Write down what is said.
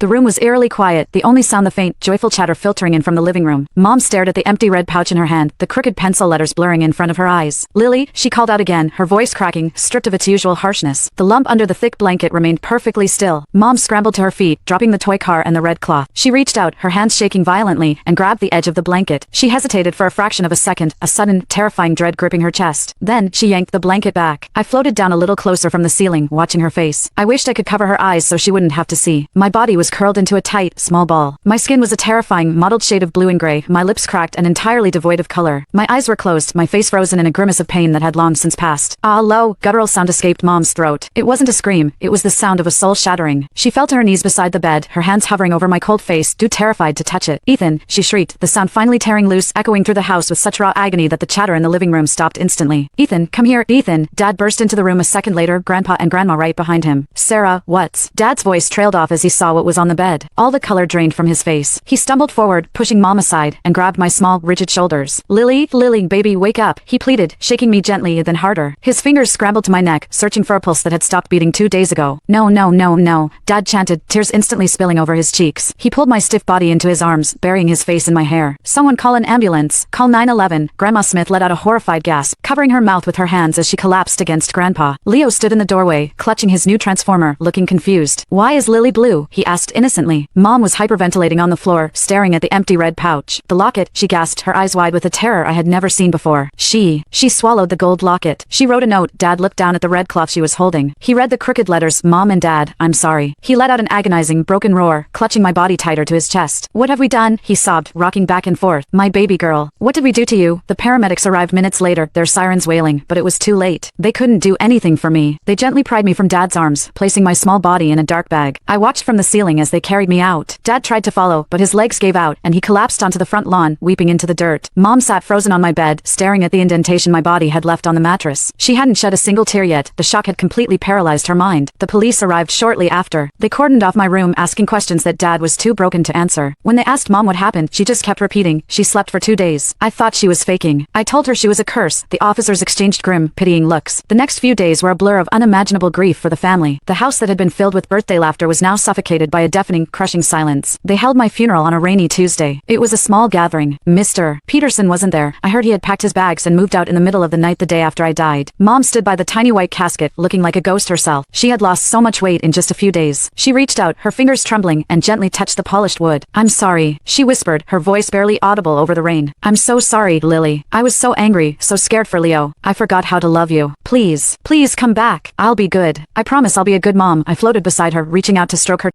The room was eerily quiet, the only sound the faint, joyful chatter filtering in from the living room. Mom stared at the empty red pouch in her hand, the crooked pencil letters blurring in front of her eyes. "Lily," she called out again, her voice cracking, stripped of its usual harshness. The lump under the thick blanket remained perfectly still. Mom scrambled to her feet, dropping the toy car and the red cloth. She reached out, her hands shaking violently, and grabbed the edge of the blanket. She hesitated for a fraction of a second, a sudden, terrifying dread gripping her chest. Then, she yanked the blanket back. I floated down a little closer from the ceiling, watching her face. I wished I could cover her eyes so she wouldn't have to see. My body was curled into a tight, small ball. My skin was a terrifying, mottled shade of blue and gray, my lips cracked and entirely devoid of color. My eyes were closed, my face frozen in a grimace of pain that had long since passed. A low, guttural sound escaped Mom's throat. It wasn't a scream, it was the sound of a soul shattering. She fell to her knees beside the bed, her hands hovering over my cold face, too terrified to touch it. "Ethan," she shrieked, the sound finally tearing loose, echoing through the house with such raw agony that the chatter in the living room stopped instantly. "Ethan, come here, Ethan." Dad burst into the room a second later, Grandpa and Grandma right behind him. "Sarah, what's?" Dad's voice trailed off as he saw what was on the bed. All the color drained from his face. He stumbled forward, pushing Mom aside, and grabbed my small, rigid shoulders. "Lily, Lily, baby, wake up," he pleaded, shaking me gently then harder. His fingers scrambled to my neck, searching for a pulse that had stopped beating 2 days ago. "No, no, no, no," Dad chanted, tears instantly spilling over his cheeks. He pulled my stiff body into his arms, burying his face in my hair. "Someone call an ambulance. Call 911. Grandma Smith let out a horrified gasp, covering her mouth with her hands as she collapsed against Grandpa. Leo stood in the doorway, clutching his new transformer, looking confused. "Why is Lily blue?" he asked innocently. Mom was hyperventilating on the floor, staring at the empty red pouch. "The locket," she gasped, her eyes wide with a terror I had never seen before. She swallowed the gold locket. She wrote a note. Dad looked down at the red cloth she was holding. He read the crooked letters, "Mom and Dad, I'm sorry." He let out an agonizing, broken roar, clutching my body tighter to his chest. "What have we done?" he sobbed, rocking back and forth. "My baby girl. What did we do to you?" The paramedics arrived minutes later, their sirens wailing, but it was too late. They couldn't do anything for me. They gently pried me from Dad's arms, placing my small body in a dark bag. I watched from the ceiling as they carried me out. Dad tried to follow, but his legs gave out, and he collapsed onto the front lawn, weeping into the dirt. Mom sat frozen on my bed, staring at the indentation my body had left on the mattress. She hadn't shed a single tear yet. The shock had completely paralyzed her mind. The police arrived shortly after. They cordoned off my room, asking questions that Dad was too broken to answer. When they asked Mom what happened, she just kept repeating, "She slept for 2 days." I thought she was faking. I told her she was a curse. The officers exchanged grim, pitying looks. The next few days were a blur of unimaginable grief for the family. The house that had been filled with birthday laughter was now suffocated by a deafening, crushing silence. They held my funeral on a rainy Tuesday. It was a small gathering. Mr. Peterson wasn't there. I heard he had packed his bags and moved out in the middle of the night the day after I died. Mom stood by the tiny white casket, looking like a ghost herself. She had lost so much weight in just a few days. She reached out, her fingers trembling, and gently touched the polished wood. "I'm sorry," she whispered, her voice barely audible over the rain. "I'm so sorry, Lily. I was so angry, so scared for Leo. I forgot how to love you. Please, please come back. I'll be good. I promise I'll be a good mom." I floated beside her, reaching out to stroke her